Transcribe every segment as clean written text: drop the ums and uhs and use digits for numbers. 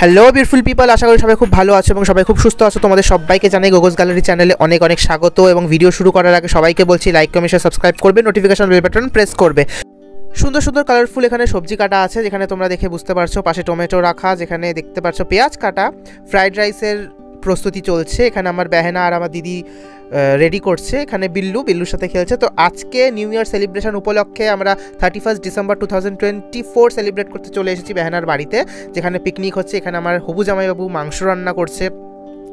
Hello beautiful people, আশা করি সবাই খুব ভালো আছো এবং সবাই খুব সুস্থ আছো। তোমাদের সবাইকে জানাই গোগোস গ্যালারি চ্যানেলে অনেক অনেক স্বাগত এবং ভিডিও শুরু করার আগে সবাইকে বলছি লাইক কমেন্ট শেয়ার সাবস্ক্রাইব করবে, নোটিফিকেশন বেল বাটন প্রেস করবে। সুন্দর সুন্দর কালারফুল এখানে সবজি কাটা আছে, যেখানে তোমরা দেখে বুঝতে পারছো। পাশে টমেটো রাখা, যেখানে দেখতে পাচ্ছ পেঁয়াজ কাটা। ফ্রাইড রাইসের প্রস্তুতি চলছে। এখানে আমার বেহেনা আর আমার দিদি রেডি করছে। এখানে বিল্লুর সাথে খেলছে। তো আজকে নিউ ইয়ার সেলিব্রেশন উপলক্ষে আমরা 31 ডিসেম্বর 2024 সেলিব্রেট করতে চলে এসেছি বেহেনার বাড়িতে, যেখানে পিকনিক হচ্ছে। এখানে আমার হবু জামাইবাবু মাংস রান্না করছে,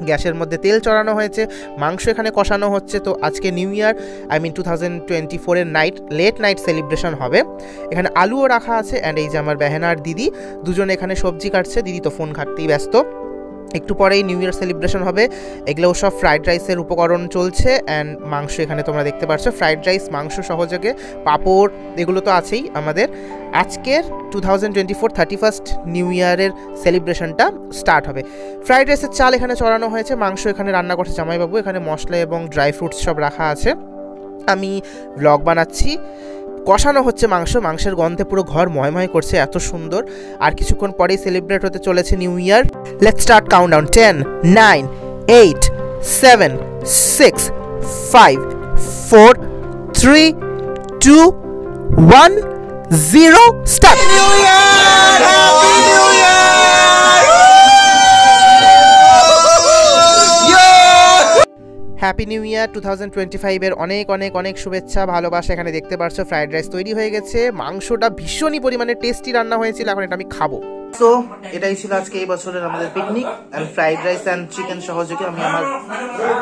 গ্যাসের মধ্যে তেল চড়ানো হয়েছে, মাংস এখানে কষানো হচ্ছে। তো আজকে নিউ ইয়ার 2024-এর লেট নাইট সেলিব্রেশন হবে। এখানে আলুও রাখা আছে। অ্যান্ড এই যে আমার বেহেনার দিদি দুজনে এখানে সবজি কাটছে। দিদি তো ফোন ঘাটতেই ব্যস্ত। একটু পরেই নিউ ইয়ার সেলিব্রেশন হবে। এগুলোও সব ফ্রাইড রাইসের উপকরণ চলছে। অ্যান্ড মাংস এখানে তোমরা দেখতে পাচ্ছ, ফ্রাইড রাইস, মাংস সহযোগে পাঁপড়, এগুলো তো আছেই। আমাদের আজকের 2024 31 নিউ ইয়ারের সেলিব্রেশনটা স্টার্ট হবে। ফ্রাইড রাইসের চাল এখানে চড়ানো হয়েছে, মাংস এখানে রান্না করছে জামাইবাবু। এখানে মশলা এবং ড্রাই ফ্রুটস সব রাখা আছে। আমি ব্লগ বানাচ্ছি। কষানো হচ্ছে মাংসের গন্ধে পুরো ঘর ময়ময় করছে, এত সুন্দর। আর কিছুক্ষণ পরেই সেলিব্রেট হতে চলেছে new year. Let's start countdown. 10 9 8 7 6 5 4 3 2 1 0 start. New year, happy new year. Happy new year 2025-এর অনেক অনেক অনেক শুভেচ্ছা, ভালোবাসা। এখানে দেখতে পাচ্ছ ফ্রাইড রাইস তৈরি হয়ে গেছে। মাংসটা ভীষণই পরিমাণে টেস্টি রান্না হয়েছিল। এখন এটা আমি খাবো। তো এটাই ছিল আজকে এই বছরের আমাদের picnic. And fried rice and chicken সহযোগে আমি আমার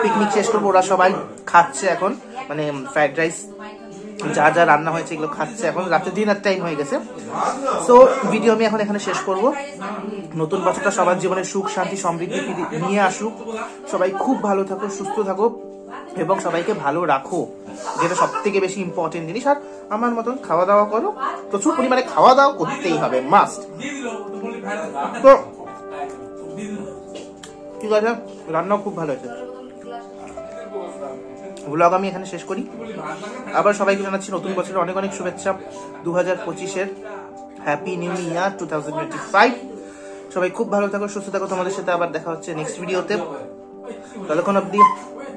পিকনিক শেষ করবো। ওরা সবাই খাচ্ছে এখন, মানে ফ্রাইড রাইস যা যা রান্না হয়েছে এগুলো খাচ্ছে। এখন রাতে ডিনার টাইম হয়ে গেছে। সো ভিডিও আমি এখন এখানে শেষ করব। নতুন বছরটা সবার জীবনে সুখ শান্তি সমৃদ্ধি নিয়ে আসুক। সবাই খুব ভালো থাকো, সুস্থ থাকো এবং সবাইকে ভালো রাখো, যেটা সব থেকে বেশি ইম্পর্টেন্ট জিনিস। আর আমার মতন খাওয়া দাওয়া করো, প্রচুর পরিমাণে খাওয়া দাওয়া করতেই হবে, মাস্ট। তো ঠিক আছে, রান্নাও খুব ভালো হয়েছে। ব্লগ আমি এখানে শেষ করি। আবার সবাইকে জানাচ্ছি নতুন বছরের অনেক অনেক শুভেচ্ছা। 2025-এর হ্যাপি নিউ ইয়ার 2025। সবাই খুব ভালো থাকো, সুস্থ থাকো। তোমাদের সাথে আবার দেখা হচ্ছে নেক্সট ভিডিওতে। ততক্ষণ অবধি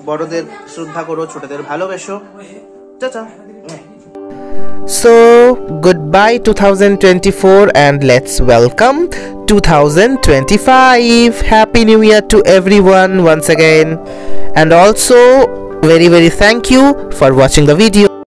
বড়দের শ্রদ্ধা করো, ছোটদের ভালোবেসো। Tata. So goodbye 2024 and let's welcome 2025. Happy New Year to everyone once again, and also very thank you for watching the video.